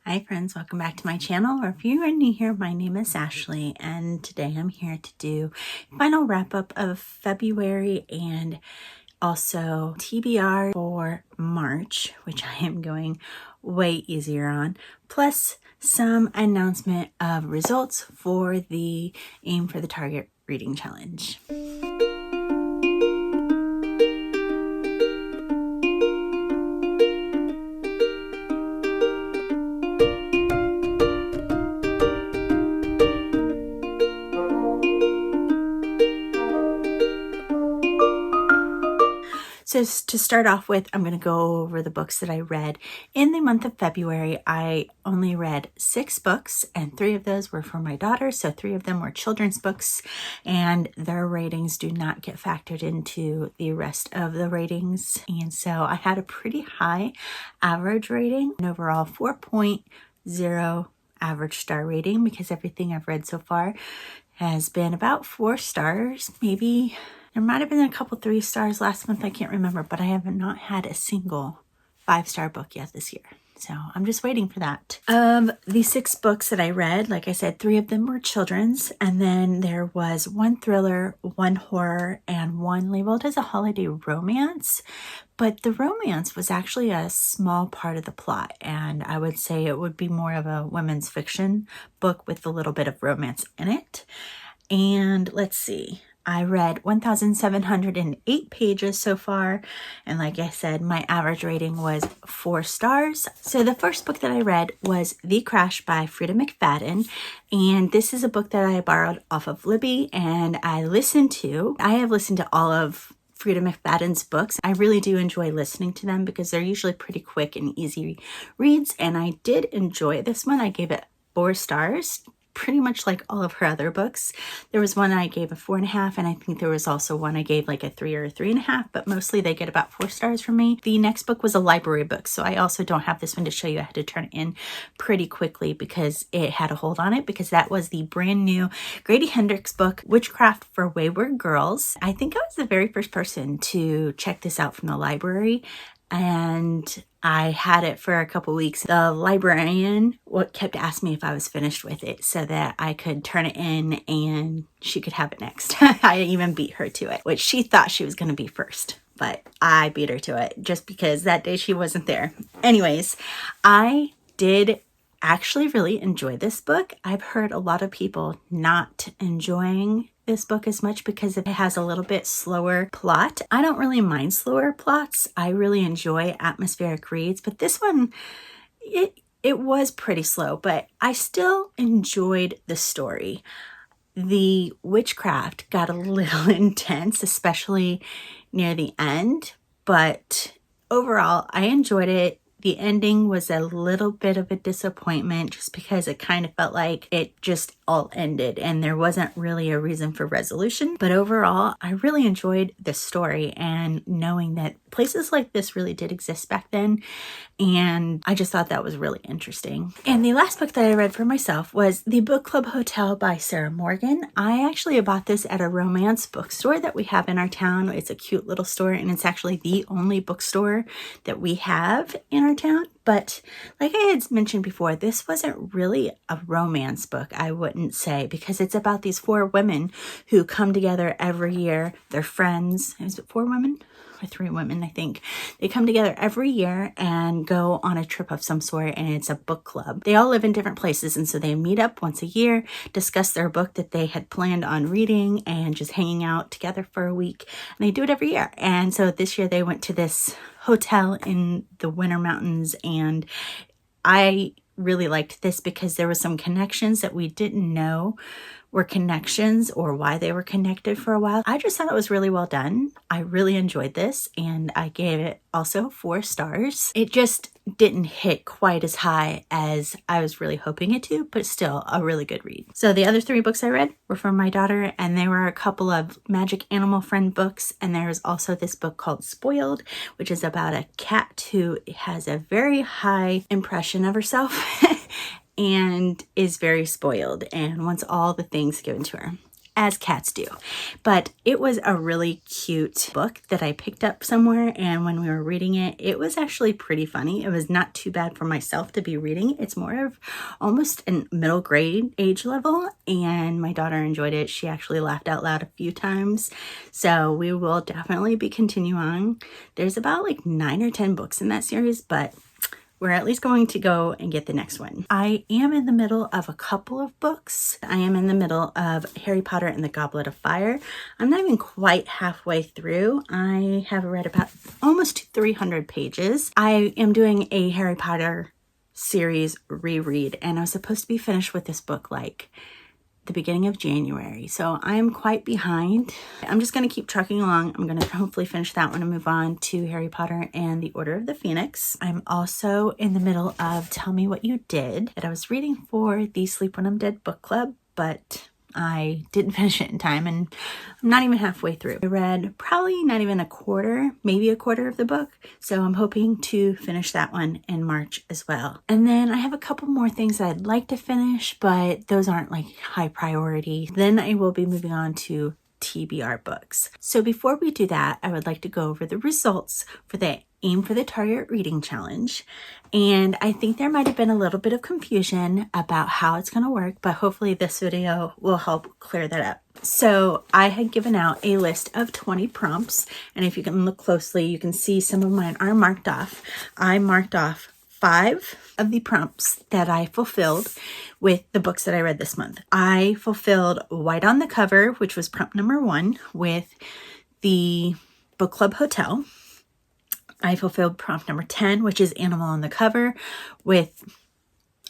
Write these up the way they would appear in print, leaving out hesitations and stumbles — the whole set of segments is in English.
Hi friends, welcome back to my channel, or if you are new here, my name is Ashley, and today I'm here to do a final wrap up of February and also TBR for March, which I am going way easier on, plus some announcement of results for the Aim for the Target Reading Challenge. So to start off with, I'm going to go over the books that I read in the month of February. I only read 6 books, and 3 of those were for my daughter. So 3 of them were children's books, and their ratings do not get factored into the rest of the ratings. And so I had a pretty high average rating, an overall 4.0 average star rating, because everything I've read so far has been about 4 stars, maybe. There might have been a couple 3 stars last month, I can't remember, but I have not had a single 5-star book yet this year. So I'm just waiting for that. Of the 6 books that I read, like I said, 3 of them were children's, and then there was 1 thriller, 1 horror, and 1 labeled as a holiday romance. But the romance was actually a small part of the plot, and I would say it would be more of a women's fiction book with a little bit of romance in it. And let's see. I read 1,708 pages so far, and like I said, my average rating was 4 stars. So the first book that I read was The Crash by Freida McFadden, and this is a book that I borrowed off of Libby, and I have listened to all of Freida McFadden's books. I really do enjoy listening to them because they're usually pretty quick and easy reads, and I did enjoy this one. I gave it 4 stars. Pretty much like all of her other books. There was one I gave a 4.5, and I think there was also one I gave like a 3 or a 3.5, but mostly they get about 4 stars from me. The next book was a library book, so I also don't have this one to show you. I had to turn it in pretty quickly because it had a hold on it, because that was the brand new Grady Hendrix book, Witchcraft for Wayward Girls. I think I was the very first person to check this out from the library, and I had it for a couple weeks. The librarian kept asking me if I was finished with it so that I could turn it in and she could have it next. I even beat her to it, which she thought she was going to be first, but I beat her to it just because that day she wasn't there. Anyways, I did actually really enjoy this book. I've heard a lot of people not enjoying this book as much because it has a little bit slower plot. I don't really mind slower plots. I really enjoy atmospheric reads, but this one, it was pretty slow, but I still enjoyed the story. The witchcraft got a little intense, especially near the end, but overall, I enjoyed it. The ending was a little bit of a disappointment just because it kind of felt like it just all ended and there wasn't really a reason for resolution. But overall, I really enjoyed the story and knowing that places like this really did exist back then. And I just thought that was really interesting. And the last book that I read for myself was The Book Club Hotel by Sarah Morgan. I actually bought this at a romance bookstore that we have in our town. It's a cute little store, and it's actually the only bookstore that we have in our town. But like I had mentioned before, this wasn't really a romance book, I wouldn't say, because it's about these 4 women who come together every year. They're friends. Is it 4 women? Or 3 women, I think. They come together every year and go on a trip of some sort, and it's a book club. They all live in different places, and so they meet up once a year, discuss their book that they had planned on reading, and just hanging out together for a week. And they do it every year. And so this year they went to this hotel in the Winter Mountains, and I really liked this because there were some connections that we didn't know were connections or why they were connected for a while. I just thought it was really well done. I really enjoyed this, and I gave it also 4 stars. It just didn't hit quite as high as I was really hoping it to, but still a really good read. So the other 3 books I read were from my daughter, and they were a couple of Magic Animal Friend books, and there's also this book called Spoiled, which is about a cat who has a very high impression of herself and is very spoiled and wants all the things given to her. as cats do. But it was a really cute book that I picked up somewhere, and when we were reading it, it was actually pretty funny. It was not too bad for myself to be reading. It's more of almost an middle grade age level, and my daughter enjoyed it. She actually laughed out loud a few times. So we will definitely be continuing on. There's about like 9 or 10 books in that series, but we're at least going to go and get the next one. I am in the middle of a couple of books. I am in the middle of Harry Potter and the Goblet of Fire. I'm not even quite halfway through. I have read about almost 300 pages. I am doing a Harry Potter series reread, and I was supposed to be finished with this book like the beginning of January. So I'm quite behind. I'm just going to keep trucking along. I'm going to hopefully finish that one and move on to Harry Potter and the Order of the Phoenix. I'm also in the middle of Tell Me What You Did that I was reading for the Sleep When I'm Dead book club, but I didn't finish it in time, and I'm not even halfway through. I read probably not even a quarter, maybe a quarter of the book. So I'm hoping to finish that one in March as well. And then I have a couple more things that I'd like to finish, but those aren't like high priority. Then I will be moving on to TBR books. So before we do that, I would like to go over the results for the Aim for the Target Reading Challenge. And I think there might have been a little bit of confusion about how it's going to work, but hopefully this video will help clear that up. So I had given out a list of 20 prompts, and if you can look closely, you can see some of mine are marked off. I marked off 5 of the prompts that I fulfilled with the books that I read this month. I fulfilled White on the Cover, which was prompt number 1, with the Book Club Hotel. I fulfilled prompt number 10, which is Animal on the Cover, with,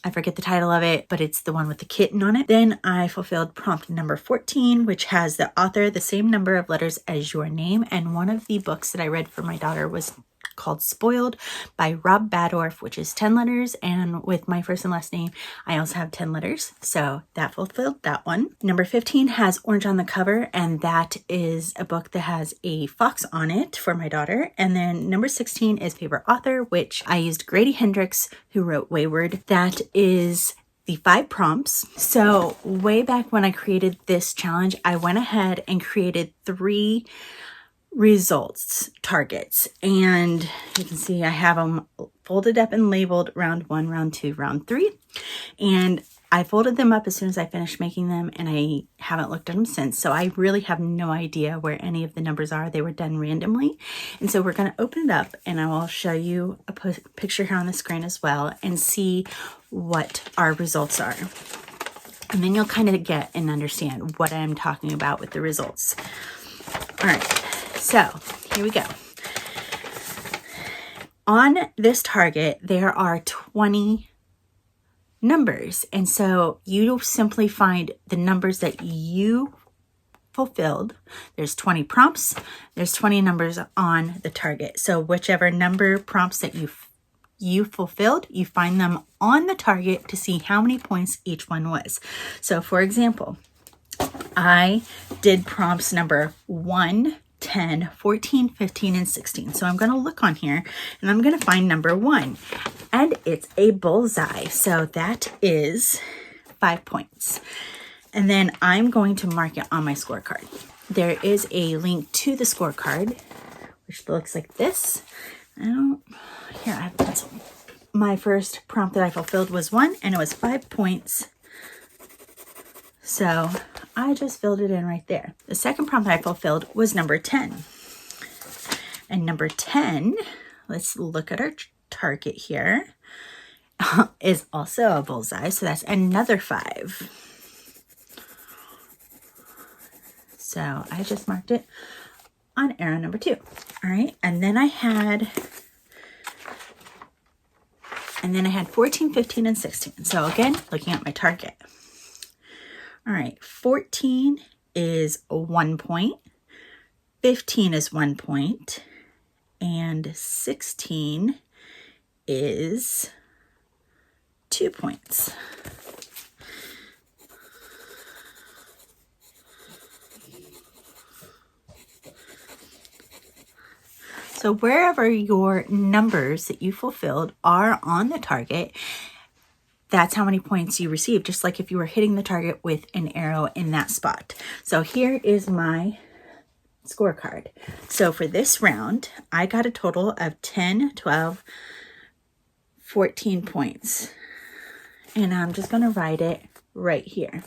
I forget the title of it, but it's the one with the kitten on it. Then I fulfilled prompt number 14, which has the author, the same number of letters as your name. And one of the books that I read for my daughter was called Spoiled by Rob Badorf, which is 10 letters. And with my first and last name, I also have 10 letters. So that fulfilled that one. Number 15 has Orange on the Cover, and that is a book that has a fox on it for my daughter. And then number 16 is Favorite Author, which I used Grady Hendrix, who wrote Weyward. That is the 5 prompts. So way back when I created this challenge, I went ahead and created 3 results targets, and you can see I have them folded up and labeled round 1, round 2, round 3, and I folded them up as soon as I finished making them, and I haven't looked at them since, so I really have no idea where any of the numbers are. They were done randomly. And so we're going to open it up, and I will show you a picture here on the screen as well and see what our results are, and then you'll kind of get and understand what I'm talking about with the results. All right, so here we go. On this target, there are 20 numbers. And so you simply find the numbers that you fulfilled. There's 20 prompts. There's 20 numbers on the target. So whichever number prompts that you fulfilled, you find them on the target to see how many points each one was. So for example, I did prompts number 1, 10, 14, 15, and 16. So I'm going to look on here and I'm going to find number 1, and it's a bullseye. So that is 5 points. And then I'm going to mark it on my scorecard. There is a link to the scorecard, which looks like this. Here, I have a pencil. My first prompt that I fulfilled was 1, and it was 5 points. So I just filled it in right there. The second prompt that I fulfilled was number 10. And number 10, let's look at our target here, is also a bullseye. So that's another 5. So I just marked it on arrow number 2. All right. And then I had 14, 15, and 16. So again, looking at my target. All right, 14 is 1 point, 15 is 1 point, and 16 is 2 points. So wherever your numbers that you fulfilled are on the target, that's how many points you receive, just like if you were hitting the target with an arrow in that spot. So here is my scorecard. So for this round, I got a total of 10, 12, 14 points. And I'm just going to write it right here.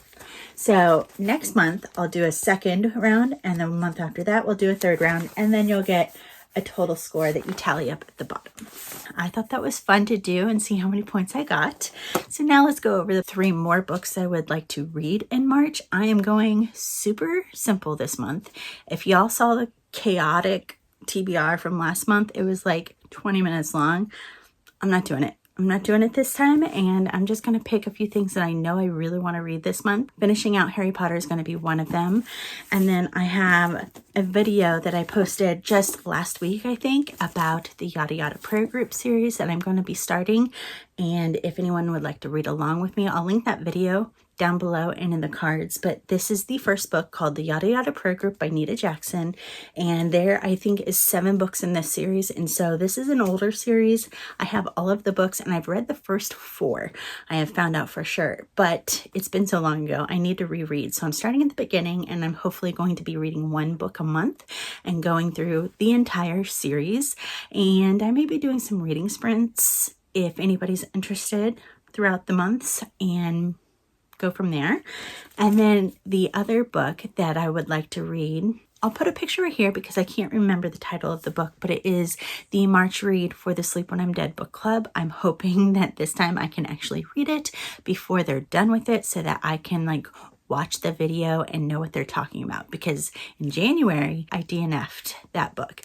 So next month, I'll do a second round, and the month after that, we'll do a third round, and then you'll get a total score that you tally up at the bottom. I thought that was fun to do and see how many points I got. So now let's go over the 3 more books I would like to read in March. I am going super simple this month. If y'all saw the chaotic TBR from last month, it was like 20 minutes long. I'm not doing it. I'm not doing it this time, and I'm just going to pick a few things that I know I really want to read this month. Finishing out Harry Potter is going to be one of them. And then I have a video that I posted just last week, I think, about the Yada Yada Prayer Group series that I'm going to be starting. And if anyone would like to read along with me, I'll link that video down below and in the cards. But this is the first book, called The Yada Yada Prayer Group by Nita Jackson. And there, I think, is 7 books in this series. And so this is an older series. I have all of the books, and I've read the first 4. I have found out for sure. But it's been so long ago, I need to reread. So I'm starting at the beginning, and I'm hopefully going to be reading 1 book a month and going through the entire series. And I may be doing some reading sprints if anybody's interested throughout the months, and go from there. And then the other book that I would like to read, I'll put a picture right here because I can't remember the title of the book, but it is the March Read for the Sleep When I'm Dead book club. I'm hoping that this time I can actually read it before they're done with it, so that I can like watch the video and know what they're talking about, because in January I DNF'd that book.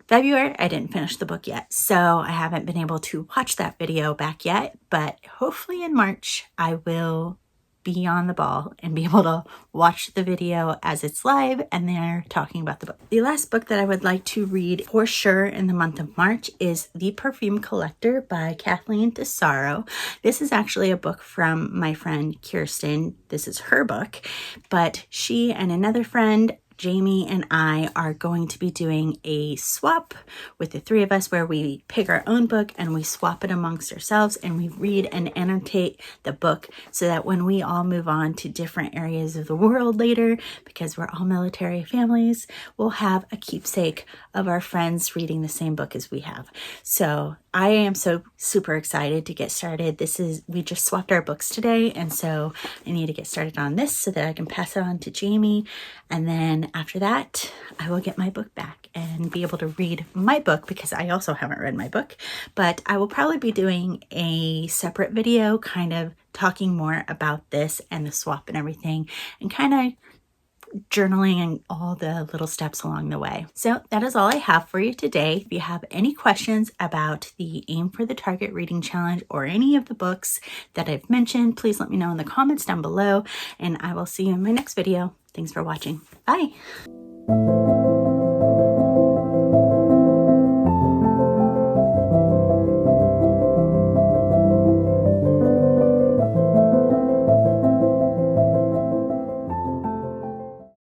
February, I didn't finish the book yet, so I haven't been able to watch that video back yet, but hopefully in March, I will be on the ball and be able to watch the video as it's live and they're talking about the book. The last book that I would like to read for sure in the month of March is The Perfume Collector by Kathleen DeSarro. This is actually a book from my friend Kirsten. This is her book, but she and another friend, Jamie, and I are going to be doing a swap with the 3 of us, where we pick our own book and we swap it amongst ourselves, and we read and annotate the book, so that when we all move on to different areas of the world later, because we're all military families, we'll have a keepsake of our friends reading the same book as we have. So I am so super excited to get started. We just swapped our books today, and so I need to get started on this so that I can pass it on to Jamie. And then after that, I will get my book back and be able to read my book, because I also haven't read my book. But I will probably be doing a separate video kind of talking more about this and the swap and everything, and kind of journaling and all the little steps along the way. So that is all I have for you today. If you have any questions about the Aim for the Target Reading Challenge or any of the books that I've mentioned, please let me know in the comments down below, and I will see you in my next video. Thanks for watching. Bye.